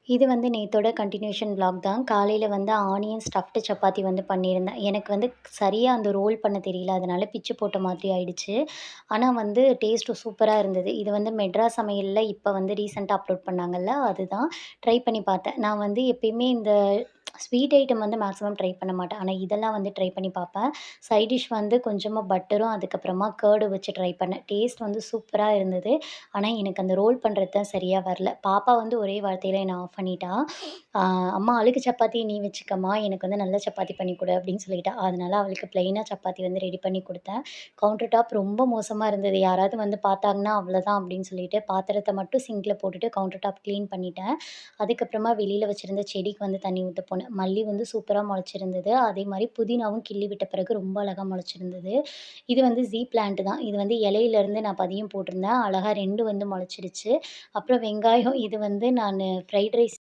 இது வந்து நேத்தோட continuation vlog தான். காலையில வந்து ஆனியன் ஸ்டஃப்டு சப்பாத்தி வந்து பண்ணியிருந்தேன். எனக்கு வந்து சரியா அந்த ரோல் பண்ண தெரியல. அதனால பிச்சு போட்ட மாதிரி ஆயிடுச்சு. ஆனா வந்து டேஸ்ட்டு சூப்பரா இருந்தது. இது வந்து மெட்ராஸ் சமையல்ல இப்ப வந்து ரீசென்ட்டா அப்லோட் பண்ணாங்கல்ல, அதுதான். ட்ரை பண்ணி பார்த்தேன். நான் வந்து எப்பயுமே இந்த ஸ்வீட் ஐட்டம் வந்து மேக்ஸிமம் ட்ரை பண்ண மாட்டேன். ஆனா இதெல்லாம் வந்து ட்ரை பண்ணி பார்ப்பேன். சைட் டிஷ் வந்து கொஞ்சமா பட்டரும், அதுக்கப்புறமா கர்டும் வச்சு ட்ரை பண்ணேன். டேஸ்ட் வந்து சூப்பரா இருந்தது. ஆனா எனக்கு அந்த ரோல் பண்றது தான் சரியா வரல. பாப்பா வந்து ஒரே வார்த்தையில என்ன ஆஃப் பண்ணிட்டா. ஆ "அம்மா அழுக்கு சப்பாத்தி நீ வச்சுக்கம்மா, எனக்கு வந்து நல்ல சப்பாத்தி பண்ணி குடு" அப்படின்னு சொல்லிட்டா. அதனால அவளுக்கு பிளெயினா சப்பாத்தி வந்து ரெடி பண்ணி குடுத்தேன். கவுண்டர் டாப் ரொம்ப மோசமா இருந்தது. யாராவது வந்து பார்த்தாங்கன்னா அவ்வளோதான் அப்படின்னு சொல்லிட்டு, பாத்திரத்த மட்டும் சிங்க்ல போட்டுட்டு கவுண்டர் டாப் கிளீன் பண்ணிட்டேன். அதுக்கப்புறமா வெளியில வச்சிருந்த செடிக்கு வந்து தண்ணி ஊத்த போனேன். மல்லி வந்து சூப்பரா மொளச்சிருந்தது. அதேமாரி புதினாவும் கிள்ளி விட்ட பிறகு ரொம்ப அழகா மொளச்சிருந்தது. இது வந்து பிளான்ட் தான். இது வந்து இலையிலேருந்து நான் பதியம் போட்டிருந்தேன். அழகா 2 வந்து மொளச்சிருச்சு. அப்புறம் வெங்காயம் இது வந்து நானு ஃப்ரைட் ரைஸ்